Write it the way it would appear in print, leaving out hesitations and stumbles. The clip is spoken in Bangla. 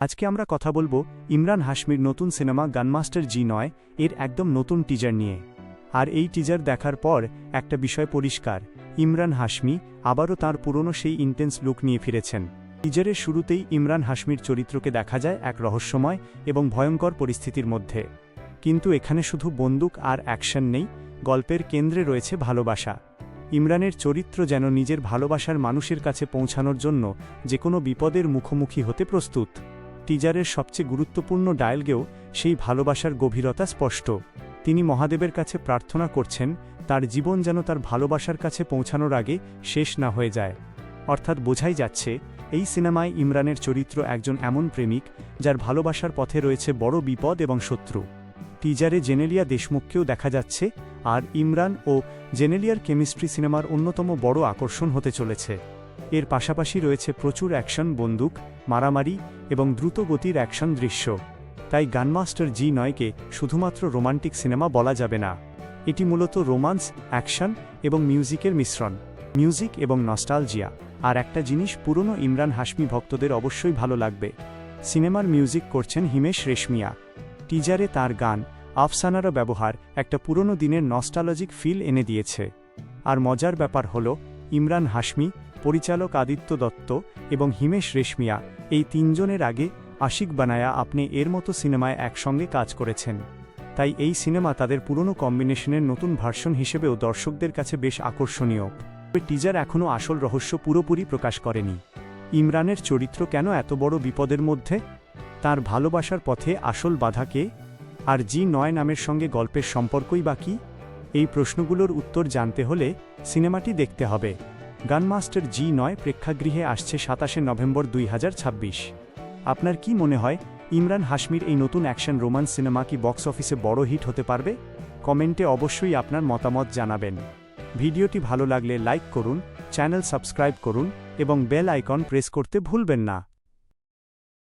আজকে আমরা কথা বলবো ইমরান হাশমির নতুন সিনেমা গানমাস্টার জি9 এর একদম নতুন টিজার নিয়ে। আর এই টিজার দেখার পর একটা বিষয় পরিষ্কার, ইমরান হাশমি আবারও তার পুরনো সেই ইন্টেন্স লুক নিয়ে ফিরেছেন। টিজারের শুরুতেই ইমরান হাশমির চরিত্রকে দেখা যায় এক রহস্যময় এবং ভয়ঙ্কর পরিস্থিতির মধ্যে। কিন্তু এখানে শুধু বন্দুক আর অ্যাকশন নেই, গল্পের কেন্দ্রে রয়েছে ভালোবাসা। ইমরানের চরিত্র যেন নিজের ভালোবাসার মানুষের কাছে পৌঁছানোর জন্য যে কোনো বিপদের মুখোমুখি হতে প্রস্তুত। টিজারের সবচেয়ে গুরুত্বপূর্ণ ডায়ালগেও সেই ভালোবাসার গভীরতা স্পষ্ট। তিনি মহাদেবের কাছে প্রার্থনা করছেন তার জীবন যেন তার ভালোবাসার কাছে পৌঁছানোর আগে শেষ না হয়ে যায়। অর্থাৎ বোঝাই যাচ্ছে এই সিনেমায় ইমরানের চরিত্র একজন এমন প্রেমিক যার ভালোবাসার পথে রয়েছে বড় বিপদ এবং শত্রু। টিজারে জেনেলিয়া দেশমুখকেও দেখা যাচ্ছে, আর ইমরান ও জেনেলিয়ার কেমিস্ট্রি সিনেমার অন্যতম বড় আকর্ষণ হতে চলেছে। এর পাশাপাশি রয়েছে প্রচুর অ্যাকশন, বন্দুক, মারামারি এবং দ্রুত গতির অ্যাকশন দৃশ্য। তাই গানমাস্টার জি9কে শুধুমাত্র রোমান্টিক সিনেমা বলা যাবে না, এটি মূলত রোমান্স, অ্যাকশন এবং মিউজিকের মিশ্রণ। মিউজিক এবং নস্টালজিয়া। আর একটা জিনিস পুরনো ইমরান হাশমি ভক্তদের অবশ্যই ভালো লাগবে, সিনেমার মিউজিক করছেন হিমেশ রেশমিয়া। টিজারে তার গান আফসানারও ব্যবহার একটা পুরনো দিনের নস্টালজিক ফিল এনে দিয়েছে। আর মজার ব্যাপার হলো, ইমরান হাশমি, পরিচালক আদিত্য দত্ত এবং হিমেশ রেশমিয়া এই তিনজনের আগে আশিক বানায়া আপনি এর মতো সিনেমায় একসঙ্গে কাজ করেছেন। তাই এই সিনেমা তাদের পুরনো কম্বিনেশনের নতুন ভার্সন হিসেবেও দর্শকদের কাছে বেশ আকর্ষণীয়। তবে টিজার এখনও আসল রহস্য পুরোপুরি প্রকাশ করেনি। ইমরানের চরিত্র কেন এত বড় বিপদের মধ্যে? তার ভালোবাসার পথে আসল বাধা কে? আর জি9 নামের সঙ্গে গল্পের সম্পর্কই বা কী? এই প্রশ্নগুলোর উত্তর জানতে হলে সিনেমাটি দেখতে হবে। গানমাস্টার জি9 প্রেক্ষাগৃহে আসছে 27 নভেম্বর 2026। আপনার কি মনে হয়, ইমরান হাশমির এই নতুন অ্যাকশন রোমান্স সিনেমা কি বক্স অফিসে বড় হিট হতে পারবে? কমেন্টে অবশ্যই আপনার মতামত জানাবেন। ভিডিওটি ভালো লাগলে লাইক করুন, চ্যানেল সাবস্ক্রাইব করুন এবং বেল আইকন প্রেস করতে ভুলবেন না।